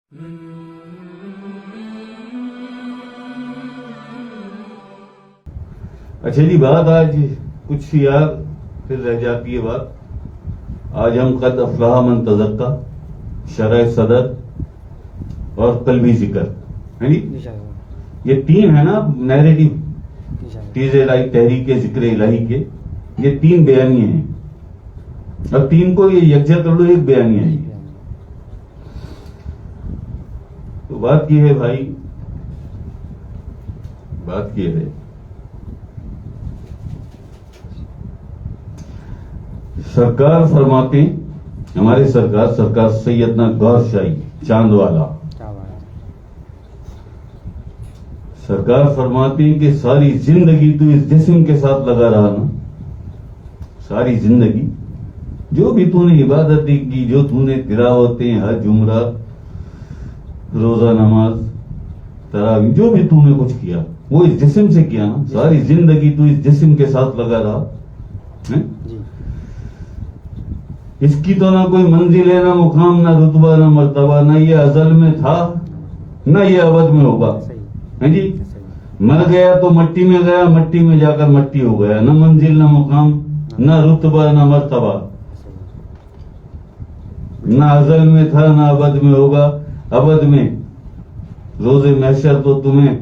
اچھا جی، بات آج کچھ یار پھر رہ جاتی ہے بات. آج ہم قد افلاح من تزکا، شرح صدر اور قلبی ذکر ہے جی. یہ تین ہے نا نیریٹو چیز الہی، تحریک ذکر الہی کے. یہ تین بیانیے ہیں. اب تین کو یہ یکجا کر لو، ایک بیانیہ ہے. تو بات یہ ہے بھائی، بات یہ ہے سرکار فرماتے ہیں، ہمارے سرکار سیدنا گور شاہی چاند والا سرکار فرماتے ہیں کہ ساری زندگی تو اس جسم کے ساتھ لگا رہا نا. ساری زندگی جو بھی تو نے عبادتیں کی، جو تو نے تلاوتیں، حج، عمرہ، روزہ، نماز، تراویح، جو بھی تو نے کچھ کیا وہ اس جسم سے کیا نا. ساری زندگی تو اس جسم کے ساتھ لگا رہا. اس کی تو نہ کوئی منزل ہے، نہ مقام، نہ رتبہ، نہ مرتبہ. نہ یہ ازل میں تھا، نہ یہ ابد میں ہوگا. ہے جی. مر گیا تو مٹی میں گیا، مٹی میں جا کر مٹی ہو گیا. نہ منزل، نہ مقام، نہ رتبہ، نہ مرتبہ. نہ ازل میں تھا، نہ ابد میں ہوگا. ابد میں روز محشر تو تمہیں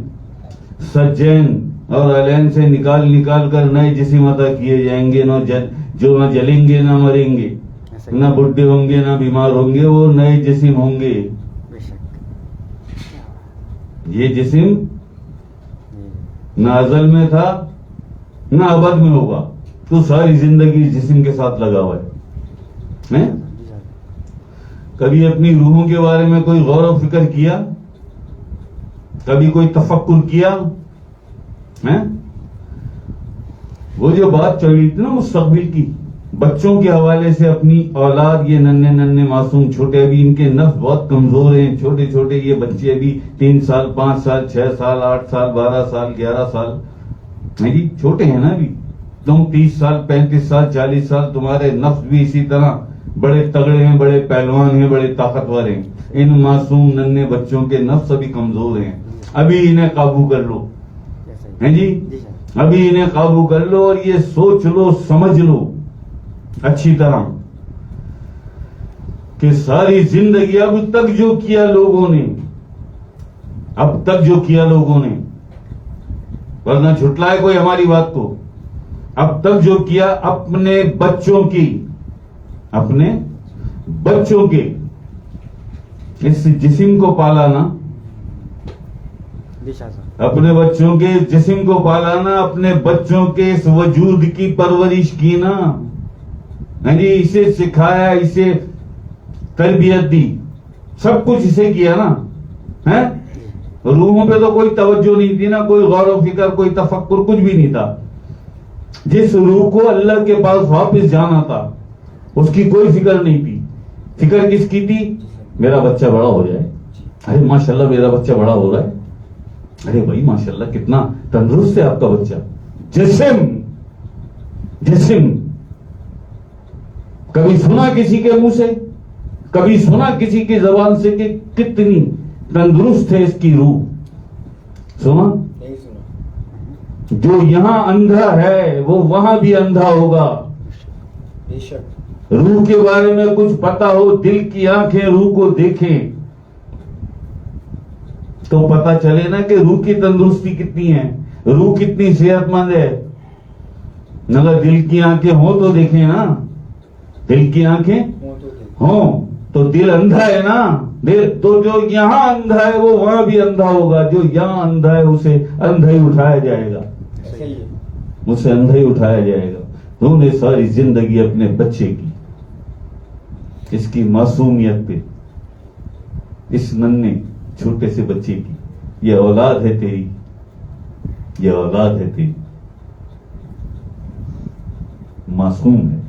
سجین اور علین سے نکال کر نئے جسم عطا کیے جائیں گے، جو نہ جلیں گے، نہ مریں گے، نہ بڈھے ہوں گے، نہ بیمار ہوں گے. وہ نئے جسم ہوں گے. یہ جسم نہ ازل میں تھا، نہ ابد میں ہوگا. تو ساری زندگی جسم کے ساتھ لگا ہوا ہے. کبھی اپنی روحوں کے بارے میں کوئی غور و فکر کیا؟ کبھی کوئی تفکر کیا؟ وہ جو بات چل رہی تھی نا مستقبل کی، بچوں کے حوالے سے اپنی اولاد، یہ ننے معصوم چھوٹے، ابھی ان کے نفس بہت کمزور ہیں. چھوٹے چھوٹے یہ بچے، ابھی 3 سال، 5 سال، 6 سال، 8 سال، 12 سال، 11 سال جی، چھوٹے ہیں نا. ابھی تم 30 سال، 35 سال، 40 سال، تمہارے نفس بھی اسی طرح بڑے تگڑے ہیں، بڑے پہلوان ہیں، بڑے طاقتور ہیں. ان معصوم ننے بچوں کے نفس ابھی کمزور ہیں. ابھی انہیں قابو کر لو. ہیں جی، ابھی انہیں قابو کر لو اور یہ سوچ لو، سمجھ لو اچھی طرح کہ ساری زندگی اب تک جو کیا لوگوں نے، اب تک جو کیا لوگوں نے، ورنہ جھٹلائے کوئی ہماری بات کو، اب تک جو کیا اپنے بچوں کی، اپنے بچوں کے اس جسم کو پالانا، اپنے بچوں کے جسم کو پالانا، اپنے بچوں کے اس وجود کی پرورش کی نا. جی، اسے سکھایا، اسے تربیت دی، سب کچھ اسے کیا نا. روحوں پہ تو کوئی توجہ نہیں تھی نا، کوئی غور و فکر، کوئی تفکر، کچھ بھی نہیں تھا. جس روح کو اللہ کے پاس واپس جانا تھا اس کی کوئی فکر نہیں تھی. فکر کس کی تھی؟ میرا بچہ بڑا ہو جائے. ارے ماشاءاللہ میرا بچہ بڑا ہو رہا ہے. ارے بھائی ماشاءاللہ کتنا تندرست ہے آپ کا بچہ. جسم کبھی سنا کسی کے منہ سے، کبھی سنا کسی کی زبان سے کہ کتنی تندرست ہے اس کی روح؟ سنا؟ جو یہاں اندھا ہے وہ وہاں بھی اندھا ہوگا. روح کے بارے میں کچھ پتا ہو، دل کی آنکھیں روح کو دیکھیں تو پتا چلے نا کہ روح کی تندرستی کتنی ہے، روح کتنی صحت مند ہے. اگر دل کی آنکھیں ہوں تو دیکھیں نا. دل کی آنکھیں ہوں تو دل اندھا ہے نا. تو جو یہاں اندھا ہے وہ وہاں بھی اندھا ہوگا. جو یہاں اندھا ہے اسے اندھا ہی اٹھایا جائے گا، اسے اندھا ہی اٹھایا جائے گا. انہوں نے ساری زندگی اپنے بچے کی، اس کی معصومیت پہ، اس ننے چھوٹے سے بچے کی، یہ اولاد ہے تیری، یہ اولاد ہے تیری، معصوم ہے،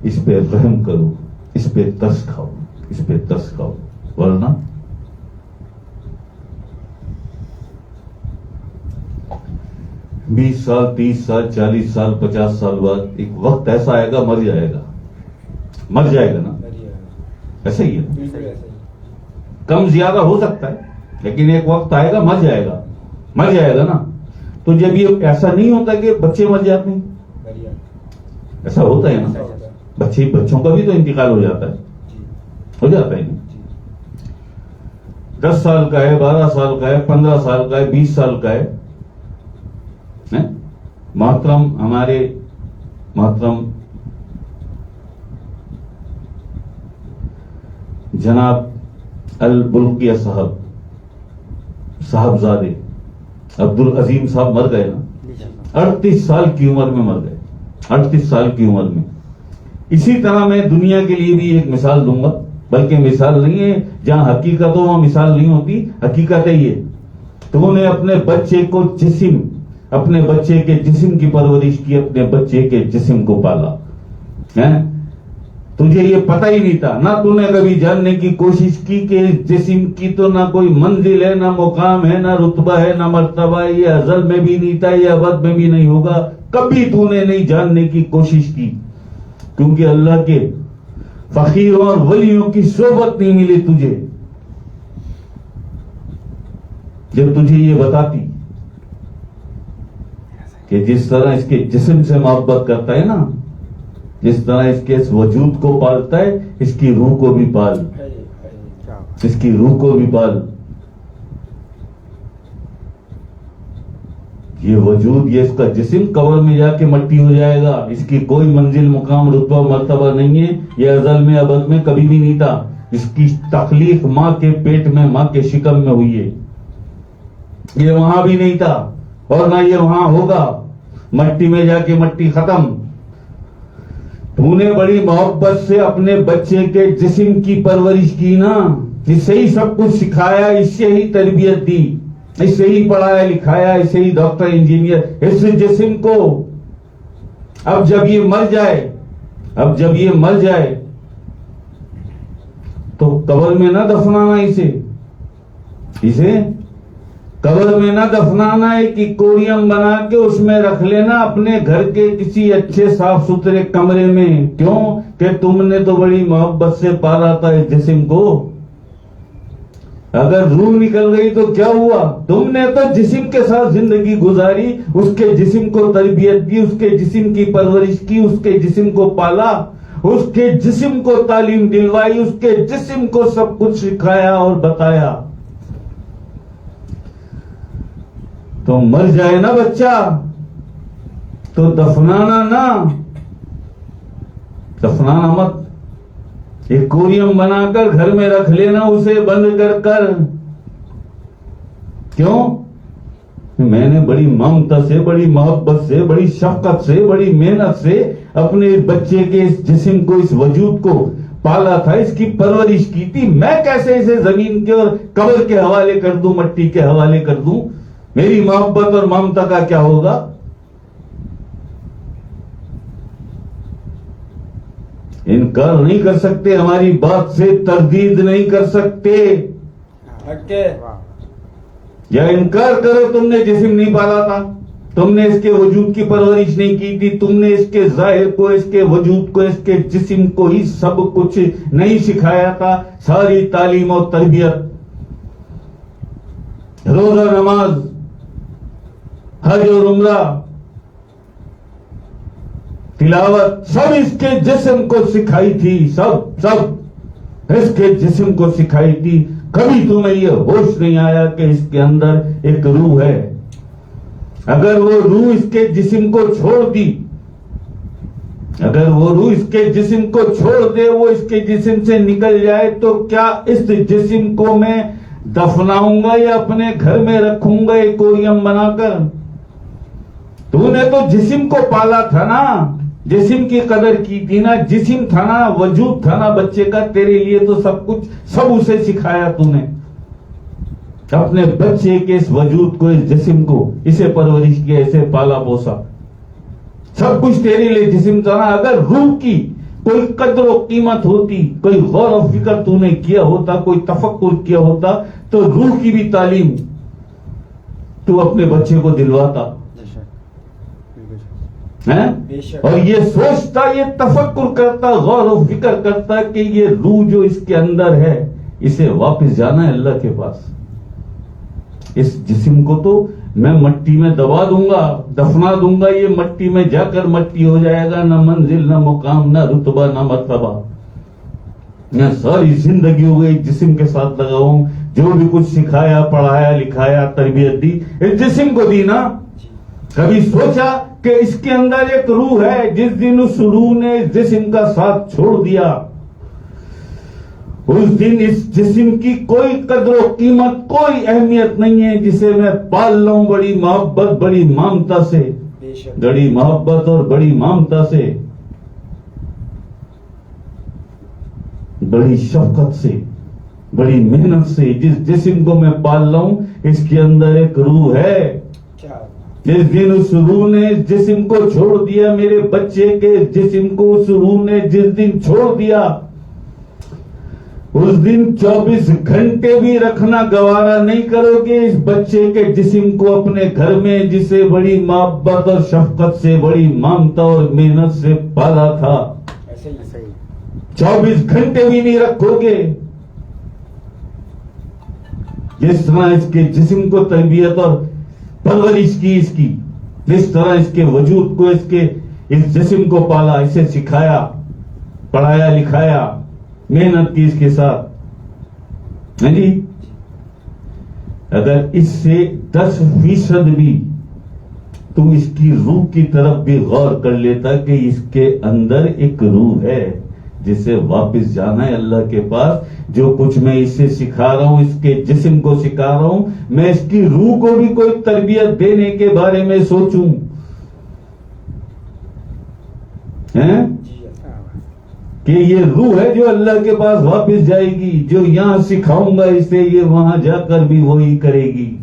اس پہ رحم کرو، اس پہ ترس کھاؤ، اس پہ ترس کھاؤ. ورنہ بیس سال، 30 سال، 40 سال، 50 سال بعد ایک وقت ایسا آئے گا، مر جائے گا نا. ایسا ہی ہے. کم زیادہ ہو سکتا ہے، لیکن ایک وقت آئے گا مر جائے گا نا. تو جب یہ ایسا نہیں ہوتا کہ بچے مر جاتے ہیں، ایسا ہوتا ہے نا، بچوں کا بھی تو انتقال ہو جاتا ہے نا. 10 سال کا ہے، 12 سال کا ہے، 15 سال کا ہے، 20 سال کا ہے. محترم جناب البلقیہ صاحبزادے عبدالعظیم صاحب مر گئے نا، 38 سال کی عمر میں مر گئے، 38 سال کی عمر میں. اسی طرح میں دنیا کے لیے بھی ایک مثال دوں گا، بلکہ مثال نہیں ہے، جہاں حقیقت ہو وہاں مثال نہیں ہوتی، حقیقت ہے یہ. تو نے اپنے بچے کے جسم کی پرورش کی، اپنے بچے کے جسم کو پالا. تجھے یہ پتہ ہی نہیں تھا، نہ تو نے کبھی جاننے کی کوشش کی کہ جسم کی تو نہ کوئی منزل ہے، نہ مقام ہے، نہ رتبہ ہے، نہ مرتبہ ہے. یہ ازل میں بھی نہیں تھا، یہ ابد میں بھی نہیں ہوگا. کبھی تو نے نہیں جاننے کی کوشش کی، کیونکہ اللہ کے فقیروں اور ولیوں کی صحبت نہیں ملی تجھے. جب تجھے یہ بتاتی کہ جس طرح اس کے جسم سے محبت کرتا ہے نا، جس طرح اس کے اس وجود کو پالتا ہے، اس کی روح کو بھی پال، اس کی روح کو بھی پال. یہ وجود، یہ اس کا جسم قبر میں جا کے مٹی ہو جائے گا. اس کی کوئی منزل، مقام، رتبہ، مرتبہ نہیں ہے. یہ ازل میں ابد میں کبھی بھی نہیں تھا. اس کی تخلیق ماں کے پیٹ میں، ماں کے شکم میں ہوئی ہے. یہ وہاں بھی نہیں تھا اور نہ یہ وہاں ہوگا. مٹی میں جا کے مٹی ختم. تو نے بڑی محبت سے اپنے بچے کے جسم کی پرورش کی نا، اس سے ہی سب کچھ سکھایا، اس سے ہی تربیت دی، اس سے ہی پڑھایا لکھایا، اس سے ہی ڈاکٹر انجینئر. اس جسم کو اب جب یہ مر جائے تو قبر میں نہ دفنانا، اسے قبر میں نہ دفنانا. ایک ایکویریم بنا کے اس میں رکھ لینا اپنے گھر کے کسی اچھے صاف ستھرے کمرے میں. کیوں کہ تم نے تو بڑی محبت سے پالا تھا اس جسم کو. اگر روح نکل گئی تو کیا ہوا؟ تم نے تو جسم کے ساتھ زندگی گزاری، اس کے جسم کو تربیت دی، اس کے جسم کی پرورش کی، اس کے جسم کو پالا، اس کے جسم کو تعلیم دلوائی، اس کے جسم کو سب کچھ سکھایا اور بتایا. تو مر جائے نا بچہ تو دفنانا مت. ایکویریم بنا کر گھر میں رکھ لینا، اسے بند کر. کیوں؟ میں نے بڑی ممتا سے، بڑی محبت سے، بڑی شفقت سے، بڑی محنت سے اپنے بچے کے اس جسم کو، اس وجود کو پالا تھا، اس کی پرورش کی تھی. میں کیسے اسے زمین کے اور قبر کے حوالے کر دوں، مٹی کے حوالے کر دوں؟ میری محبت اور ممتا کا کیا ہوگا؟ انکار نہیں کر سکتے، ہماری بات سے تردید نہیں کر سکتے. یا انکار کرو تم نے جسم نہیں پالا تھا، تم نے اس کے وجود کی پرورش نہیں کی تھی، تم نے اس کے ظاہر کو، اس کے وجود کو، اس کے جسم کو ہی سب کچھ نہیں سکھایا تھا. ساری تعلیم اور تربیت، روزہ، نماز، حج اور عمرہ، تلاوت، سب اس کے جسم کو سکھائی تھی. سب اس کے جسم کو سکھائی تھی. کبھی تمہیں یہ ہوش نہیں آیا کہ اس کے اندر ایک روح ہے. اگر وہ روح اس کے جسم کو چھوڑ دی، اگر وہ روح اس کے جسم کو چھوڑ دے، وہ اس کے جسم سے نکل جائے، تو کیا اس جسم کو میں دفناؤں گا یا اپنے گھر میں رکھوں گا ایکویریم بنا کر؟ تو نے تو جسم کو پالا تھا نا، جسم کی قدر کی تھی نا، جسم تھا نا، وجود تھا نا بچے کا. تیرے لیے تو سب کچھ، سب اسے سکھایا تو نے. اپنے بچے کے اس وجود کو، اس جسم کو، اسے پرورش کیا، اسے پالا پوسا. سب کچھ تیرے لیے جسم تھا نا. اگر روح کی کوئی قدر و قیمت ہوتی، کوئی غور و فکر تو نے کیا ہوتا، کوئی تفکر کیا ہوتا، تو روح کی بھی تعلیم تو اپنے بچے کو دلواتا. اور یہ سوچتا، یہ تفکر کرتا، غور و فکر کرتا کہ یہ روح جو اس کے اندر ہے، اسے واپس جانا ہے اللہ کے پاس. اس جسم کو تو میں مٹی میں دبا دوں گا, دفنا دوں گا, یہ مٹی میں جا کر مٹی ہو جائے گا, نہ منزل, نہ مقام, نہ رتبہ, نہ مرتبہ. میں ساری زندگی ہو گئی جسم کے ساتھ لگا ہوں, جو بھی کچھ سکھایا, پڑھایا, لکھایا, تربیت دی, اس جسم کو دی نا. کبھی سوچا کہ اس کے اندر ایک روح ہے, جس دن اس روح نے اس جسم کا ساتھ چھوڑ دیا, اس دن اس جسم کی کوئی قدر و قیمت, کوئی اہمیت نہیں ہے, جسے میں پال لوں بڑی محبت, بڑی ممتا سے, بڑی محبت اور بڑی ممتا سے, بڑی شفقت سے, بڑی محنت سے. جس جسم کو میں پال لوں اس کے اندر ایک روح ہے. جس دن اس روح نے اس جسم کو چھوڑ دیا, میرے بچے کے جسم کو اس روح نے جس دن چھوڑ دیا, اس دن 24 گھنٹے بھی رکھنا گوارا نہیں کرو گے اس بچے کے جسم کو اپنے گھر میں, جسے بڑی محبت اور شفقت سے, بڑی ممتا اور محنت سے پالا تھا. 24 گھنٹے بھی نہیں رکھو گے. جس طرح اس کے جسم کو تربیت اور پرورش کی اس کی, جس طرح اس کے وجود کو, اس جسم کو پالا, اسے سکھایا, پڑھایا, لکھایا, محنت کی اس کے ساتھ. جی اگر اس سے 10% بھی تم اس کی روح کی طرف بھی غور کر لیتا کہ اس کے اندر ایک روح ہے جسے واپس جانا ہے اللہ کے پاس. جو کچھ میں اسے سکھا رہا ہوں, اس کے جسم کو سکھا رہا ہوں, میں اس کی روح کو بھی کوئی تربیت دینے کے بارے میں سوچوں کہ یہ روح ہے جو اللہ کے پاس واپس جائے گی. جو یہاں سکھاؤں گا اسے, یہ وہاں جا کر بھی وہی کرے گی.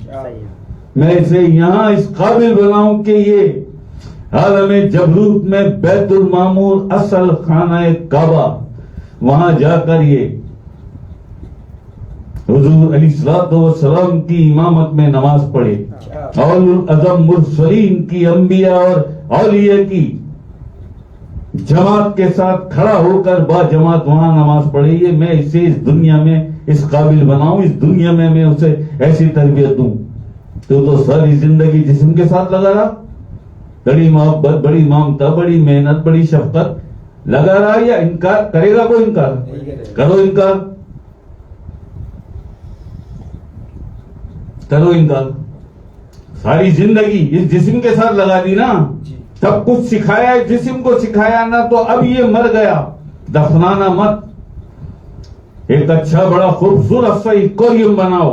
میں اسے یہاں اس قابل بناؤں کہ یہ عالم جبروت میں بیت المعمور, اصل خانہ کعبہ, وہاں جا کر یہ حضور علیہ الصلوۃ والسلام کی امامت میں نماز پڑھے, اول العزم مرسلین کی, انبیاء اور اولیاء کی جماعت کے ساتھ کھڑا ہو کر با جماعت وہاں نماز پڑھے. یہ میں اسے اس دنیا میں اس قابل بناؤں, اس دنیا میں اسے ایسی تربیت دوں. تو ساری زندگی جسم کے ساتھ لگا رہا, بڑی محبت, بڑی ممتا, بڑی محنت, بڑی شفقت لگا رہا, یا انکار کرے گا؟ کوئی انکار کرو, انکار کرو, انکار. ساری زندگی اس جسم کے ساتھ لگا دی نا, سب کچھ سکھایا, جسم کو سکھایا نا, تو اب یہ مر گیا, دفنانا مت, ایک اچھا بڑا خوبصورت سا ایکویریم بناؤ,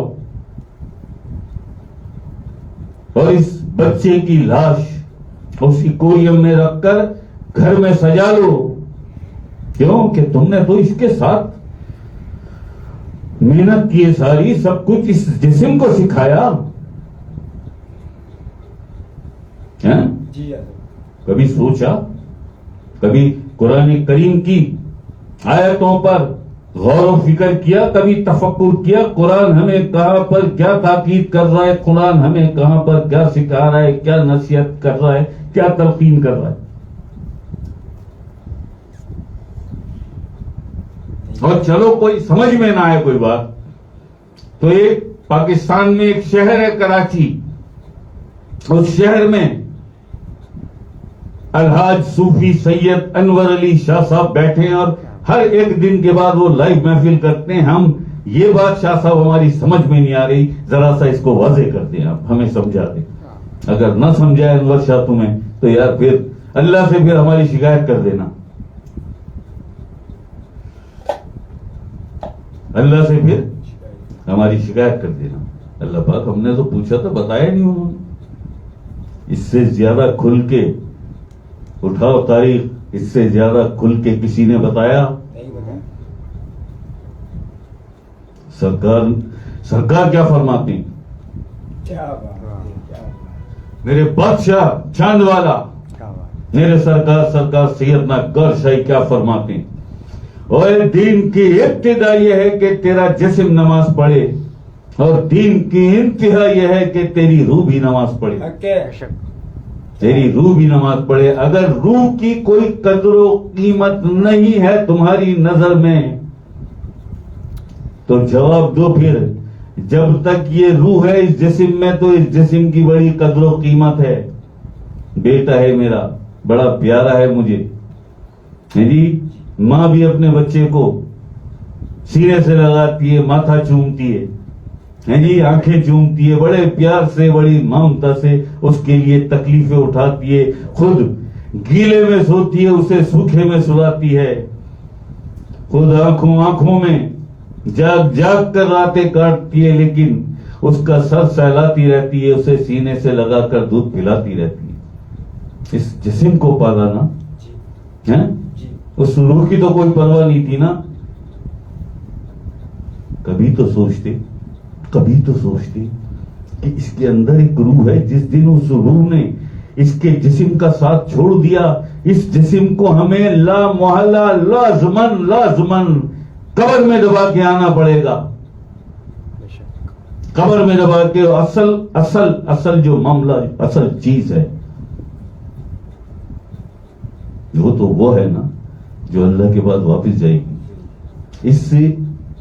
اور اس بچے کی لاش اس ایکویریم میں رکھ کر گھر میں سجا لو. کیوں کہ تم نے تو اس کے ساتھ محنت کی, ساری سب کچھ اس جسم کو سکھایا. کبھی سوچا, کبھی قرآن کریم کی آیتوں پر غور و فکر کیا, کبھی تفکر کیا, قرآن ہمیں کہاں پر کیا تاکید کر رہا ہے, قرآن ہمیں کہاں پر کیا سکھا رہا ہے, کیا نصیحت کر رہا ہے, کیا تلقین کر رہا ہے. اور چلو کوئی سمجھ میں نہ آئے کوئی بات, تو ایک پاکستان میں ایک شہر ہے کراچی, اس شہر میں الحاج صوفی سید انور علی شاہ صاحب بیٹھے ہیں, اور ہر ایک دن کے بعد وہ لائیو محفل کرتے ہیں. ہم یہ بات شاہ صاحب ہماری سمجھ میں نہیں آ رہی, ذرا سا اس کو واضح کر دیں, آپ ہمیں سمجھا دیں. اگر نہ سمجھائے انور شاہ تمہیں تو یار پھر اللہ سے پھر ہماری شکایت کر دینا, اللہ سے پھر ہماری شکایت کر دینا. اللہ پاک ہم نے تو پوچھا تھا, بتایا نہیں انہوں نے. اس سے زیادہ کھل کے اٹھاؤ تاریخ, اس سے زیادہ کھل کے کسی نے بتایا؟ سرکار کیا فرماتے ہیں؟ میرے بادشاہ چاند والا میرے سرکار سیدنا گور شاہی کیا فرماتے ہیں؟ اور دین کی ابتدا یہ ہے کہ تیرا جسم نماز پڑھے, اور دین کی انتہا یہ ہے کہ تیری روح بھی نماز پڑھے, تیری روح بھی نماز پڑھے. اگر روح کی کوئی قدر و قیمت نہیں ہے تمہاری نظر میں, تو جواب دو پھر، جب تک یہ روح ہے اس جسم میں تو اس جسم کی بڑی قدر و قیمت ہے. بیٹا ہے میرا، بڑا پیارا ہے مجھے. جی ماں بھی اپنے بچے کو سینے سے لگاتی ہے، ماتھا چومتی ہے جی، آنکھیں چومتی ہے، بڑے پیار سے، بڑی ممتا سے اس کے لیے تکلیفیں اٹھاتی ہے، خود گیلے میں سوتی ہے، اسے سوکھے میں سلاتی ہے، خود آنکھوں میں جاگ جاگ کر راتیں کاٹتی ہے، لیکن اس کا سر سہلاتی رہتی ہے، اسے سینے سے لگا کر دودھ پلاتی رہتی ہے. اس جسم کو پالا نا ہے، اس روح کی تو کوئی پرواہ نہیں تھی نا. کبھی تو سوچتے کہ اس کے اندر ایک روح ہے. جس دن اس روح نے اس کے جسم کا ساتھ چھوڑ دیا، اس جسم کو ہمیں لا محالہ لازمن قبر میں دبا کے آنا پڑے گا. قبر میں دبا کے اصل جو معاملہ، اصل چیز ہے وہ ہے نا جو اللہ کے بعد واپس جائے گی. اس سے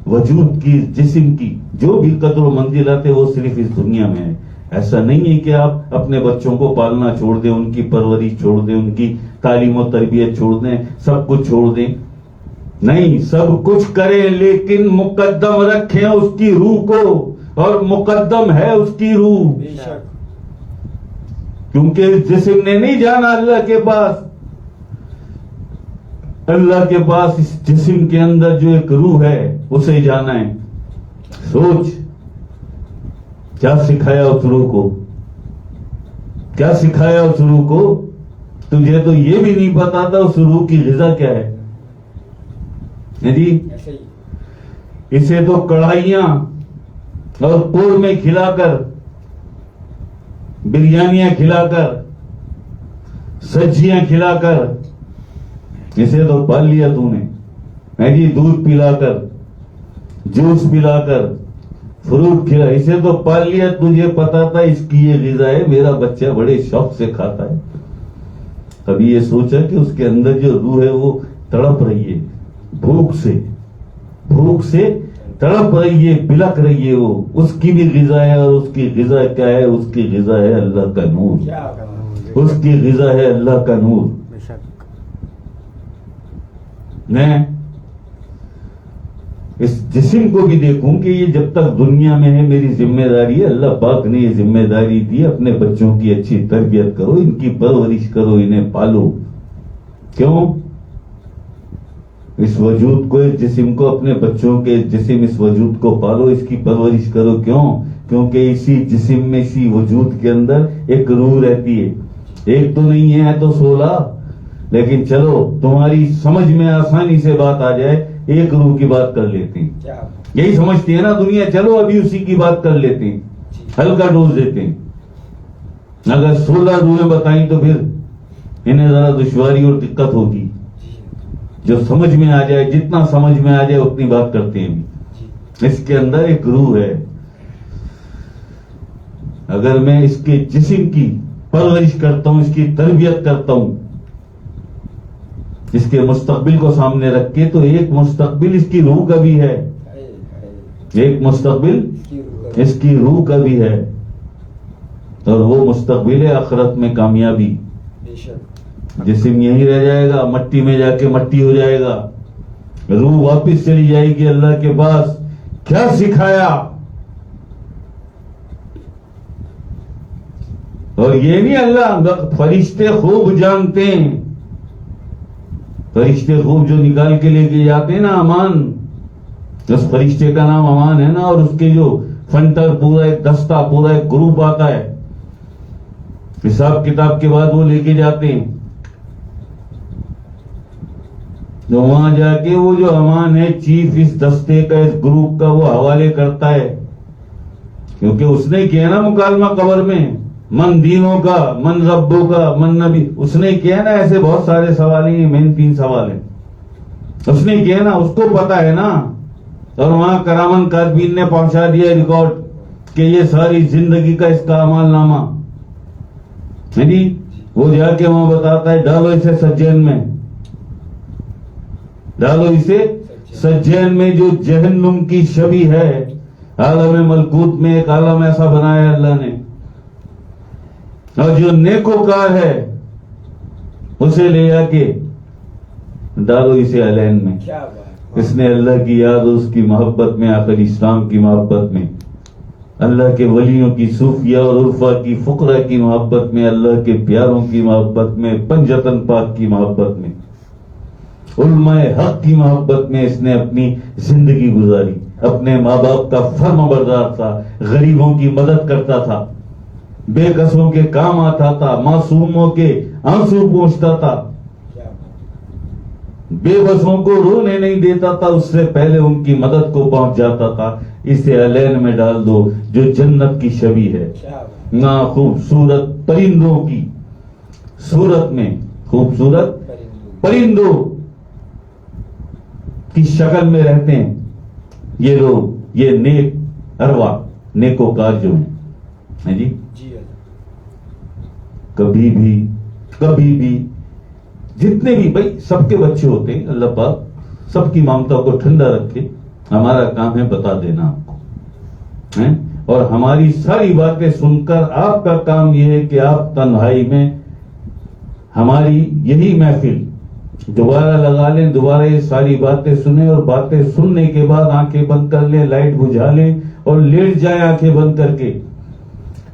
وجود کی، جسم کی جو بھی قدر و منزلت ہے وہ صرف اس دنیا میں ہے. ایسا نہیں ہے کہ آپ اپنے بچوں کو پالنا چھوڑ دیں، ان کی پرورش چھوڑ دیں، ان کی تعلیم و تربیت چھوڑ دیں، سب کچھ چھوڑ دیں. نہیں، سب کچھ کریں لیکن مقدم رکھیں اس کی روح کو، اور مقدم ہے اس کی روح. کیونکہ اس جسم نے نہیں جانا اللہ کے پاس. اللہ کے پاس اس جسم کے اندر جو ایک روح ہے اسے جانا ہے. سوچ کیا سکھایا اس روح کو، کیا سکھایا اس روح کو. تجھے تو یہ بھی نہیں پتا تھا اس روح کی غذا کیا ہے جی. اسے تو کڑھائیاں اور قورمے کھلا کر، بریانیاں کھلا کر، سبزیاں کھلا کر اسے تو پال لیا تو نے جی. دودھ پلا کر، جوس پلا کر، فروٹ کھلا، اسے تو پال لیا. تجھے پتا تھا اس کی یہ غذا ہے، میرا بچہ بڑے شوق سے کھاتا ہے. کبھی یہ سوچا کہ اس کے اندر جو روح ہے وہ تڑپ رہی ہے، بھوک سے تڑپ رہی ہے، بلک رہی ہے. وہ اس کی بھی غذا ہے، اور اس کی غذا کیا ہے؟ اس کی غذا ہے اللہ کا نور. اس کی غذا ہے اللہ کا نور. میں اس جسم کو بھی دیکھوں کہ یہ جب تک دنیا میں ہے میری ذمہ داری ہے. اللہ پاک نے یہ ذمہ داری دی، اپنے بچوں کی اچھی تربیت کرو، ان کی پرورش کرو، انہیں پالو. کیوں؟ اس وجود کو، اس جسم کو، اپنے بچوں کے جسم، اس وجود کو پالو، اس کی پرورش کرو. کیوں؟ کیونکہ اسی جسم میں، اسی وجود کے اندر ایک روح رہتی ہے. ایک تو نہیں ہے تو 16. لیکن چلو تمہاری سمجھ میں آسانی سے بات آ جائے، ایک روح کی بات کر لیتے ہیں. یہی سمجھتی ہے نا دنیا، چلو ابھی اسی کی بات کر لیتے ہیں، ہلکا ڈوز دیتے ہیں. اگر 16 روحیں بتائیں تو پھر انہیں ذرا دشواری اور دقت ہوگی. جو سمجھ میں آ جائے، جتنا سمجھ میں آ جائے اتنی بات کرتے ہیں. اس کے اندر ایک روح ہے. اگر میں اس کے جسم کی پرورش کرتا ہوں، اس کی تربیت کرتا ہوں، اس کے مستقبل کو سامنے رکھ کے، تو ایک مستقبل اس کی روح کا بھی ہے، ایک مستقبل اس کی روح کا بھی ہے. اور وہ مستقبل ہے آخرت میں کامیابی. جسم یہی رہ جائے گا، مٹی میں جا کے مٹی ہو جائے گا. روح واپس چلی جائے گی اللہ کے پاس. کیا سکھایا؟ اور یہ نہیں اللہ، فرشتے خوب جانتے ہیں. فرشتے خوب جو نکال کے لے کے جاتے ہیں نا امان، اس فرشتے کا نام امان ہے نا. اور اس کے جو فنٹر، پورا ایک دستہ، پورا ایک گروپ آتا ہے، حساب کتاب کے بعد وہ لے کے جاتے ہیں. جو وہاں جا کے وہ جو امان ہے، چیف اس دستے کا، اس گروپ کا، وہ حوالے کرتا ہے. کیونکہ اس نے کیا نا مکالمہ قبر میں، من دینوں کا، من ربوں کا، من نبی، اس نے کیا نا. ایسے بہت سارے سوال ہیں، مین 3 سوال ہیں. اس نے کیا نا، اس کو پتا ہے نا. اور وہاں کرامن کاتبین نے پہنچا دیا ریکارڈ کہ یہ ساری زندگی کا اس کا اعمال نامہ ہے جی. وہ جا کے وہاں بتاتا ہے، ڈالو اسے سجین میں، ڈالو اسے سجین میں جو جہنم کی شبی ہے، عالم ملکوت میں ایک عالم ایسا بنایا اللہ نے، اور جو نیکوکار ہے اسے لے جا کے ڈالو اسے علین میں. اس نے اللہ کی یاد، اس کی محبت میں، آخر اسلام کی محبت میں، اللہ کے ولیوں کی، صوفیہ اور عرفا کی، فقراء کی محبت میں، اللہ کے پیاروں کی محبت میں، پنجتن پاک کی محبت میں، علماء حق کی محبت میں اس نے اپنی زندگی گزاری. اپنے ماں باپ کا فرما بردار تھا، غریبوں کی مدد کرتا تھا، بے قصوں کے کام آتا تھا، معصوموں کے آنسو پوچھتا تھا، بے بسوں کو رونے نہیں دیتا تھا، اس سے پہلے ان کی مدد کو پہنچ جاتا تھا. اسے علین میں ڈال دو جو جنت کی شبی ہے، نہ خوبصورت پرندوں کی صورت میں، خوبصورت پرندوں کی شکل میں رہتے ہیں یہ لوگ، یہ نیک ارواح، نیکوکار جو ہیں جی. کبھی بھی جتنے بھی بھائی سب کے بچے ہوتے ہیں، اللہ پاک سب کی ممتا کو ٹھنڈا رکھے. ہمارا کام ہے بتا دینا آپ کو، اور ہماری ساری باتیں سن کر آپ کا کام یہ ہے کہ آپ تنہائی میں ہماری یہی محفل دوبارہ لگا لیں، دوبارہ یہ ساری باتیں سنیں، اور باتیں سننے کے بعد آنکھیں بند کر لیں، لائٹ بجھا لیں اور لیٹ جائیں آنکھیں بند کر کے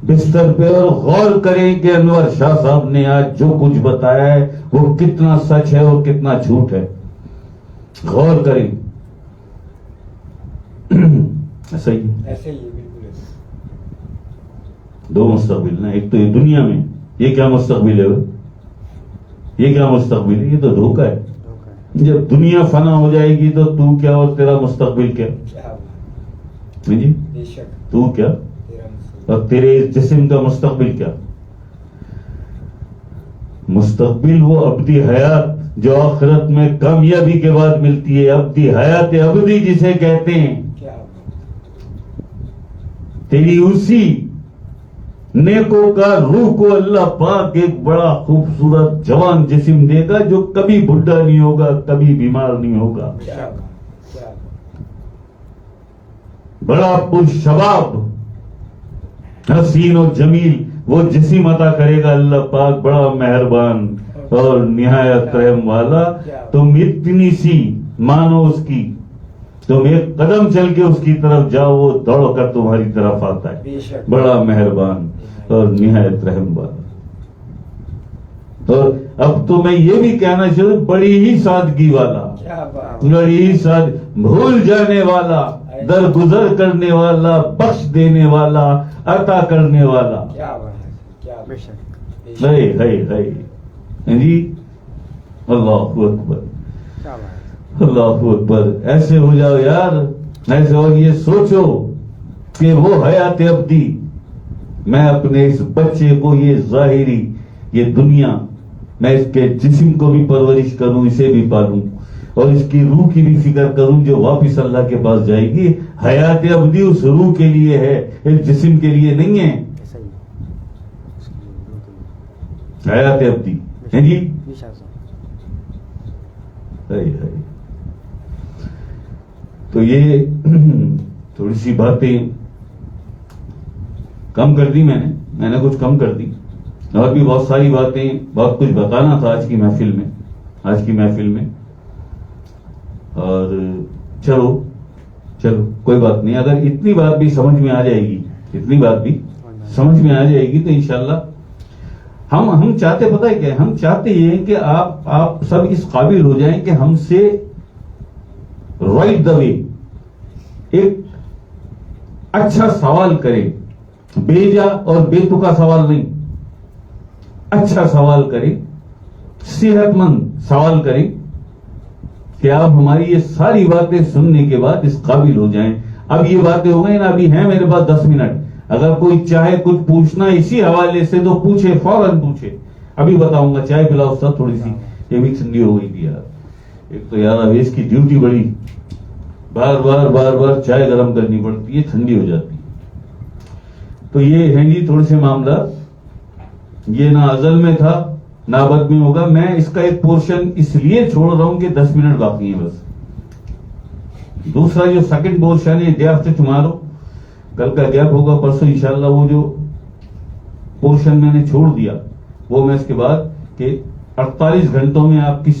بستر پہ، اور غور کریں کہ انور شاہ صاحب نے آج جو کچھ بتایا ہے وہ کتنا سچ ہے اور کتنا جھوٹ ہے. غور کریں. ایسا ہی دو مستقبل نا، ایک تو یہ دنیا میں، یہ کیا مستقبل ہے؟ یہ کیا مستقبل ہے؟ یہ تو دھوکہ ہے. جب دنیا فنا ہو جائے گی تو کیا اور تیرا مستقبل کیا جی؟ تو کیا اور تیرے جسم کا مستقبل کیا؟ مستقبل وہ ابدی حیات جو آخرت میں کامیابی کے بعد ملتی ہے، ابدی حیات ابدی جسے کہتے ہیں. تیری اسی نیکوں کا روح کو اللہ پاک ایک بڑا خوبصورت جوان جسم دے گا جو کبھی بڈھا نہیں ہوگا، کبھی بیمار نہیں ہوگا، بڑا پرشباب حسین و جمیل وہ جسم عطا کرے گا اللہ پاک، بڑا مہربان اور نہایت رحم والا. تم اتنی سی مانو اس کی، تم ایک قدم چل کے اس کی طرف جاؤ، وہ دوڑ کر تمہاری طرف آتا ہے، بڑا مہربان اور نہایت رحم والا. اور اب تو میں یہ بھی کہنا چاہوں، بڑی ہی سادگی والا، بڑی ہی بھول جانے والا، درگزر کرنے والا، بخش دینے والا، عطا کرنے والا. جی اللہ اکبر، اللہ اکبر. ایسے ہو جاؤ یار، ایسے. اور یہ سوچو کہ وہ حیات ابدی، میں اپنے اس بچے کو، یہ ظاہری یہ دنیا، میں اس کے جسم کو بھی پرورش کروں، اسے بھی پالوں، اور اس کی روح کی بھی فکر کروں جو واپس اللہ کے پاس جائے گی. حیات ابدی اس روح کے لیے ہے، اس جسم کے لیے نہیں ہے. حیات ابدی ہے جی. تو یہ تھوڑی سی باتیں کم کر دی میں نے کچھ کم کر دی، اور بھی بہت ساری باتیں، بہت کچھ بتانا تھا آج کی محفل میں. اور چلو کوئی بات نہیں. اگر اتنی بات بھی سمجھ میں آ جائے گی تو انشاءاللہ ہم چاہتے، پتہ ہے کہ ہم چاہتے یہ کہ آپ سب اس قابل ہو جائیں کہ ہم سے رائٹ دا وے ایک اچھا سوال کریں، بیجا اور بے تکا سوال نہیں، اچھا سوال کریں، صحت مند سوال کریں کہ آپ ہماری یہ ساری باتیں سننے کے بعد اس قابل ہو جائیں. اب یہ باتیں ہو گئی نا، ابھی ہیں میرے پاس 10 منٹ، اگر کوئی چاہے کچھ پوچھنا اسی حوالے سے تو پوچھے، فوراً پوچھے. ابھی بتاؤں گا. چائے پلاؤ سب تھوڑی سی، یہ بھی ٹھنڈی ہو گئی تھی یار. ایک تو یار اویس کی ڈیوٹی بڑی، بار بار چائے گرم کرنی پڑتی ہے، ٹھنڈی ہو جاتی ہے. تو یہ ہیں جی تھوڑے سے معاملات، یہ نہ ازل میں تھا نہ ابد میں ہوگا. میں اس کا ایک پورشن اس لیے چھوڑ رہا ہوں کہ 10 منٹ باقی ہیں بس. دوسرا جو سیکنڈ پورشن ہے ڈے آفٹر ٹمارو، کل کا گیپ ہوگا، پرسوں انشاءاللہ وہ جو پورشن میں نے چھوڑ دیا وہ میں اس کے بعد کہ 48 گھنٹوں میں آپ کی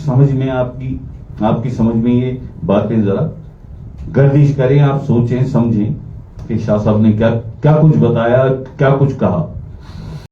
سمجھ میں یہ باتیں ذرا گردش کریں، آپ سوچیں سمجھیں کہ شاہ صاحب نے کیا کچھ بتایا، کیا کچھ کہا.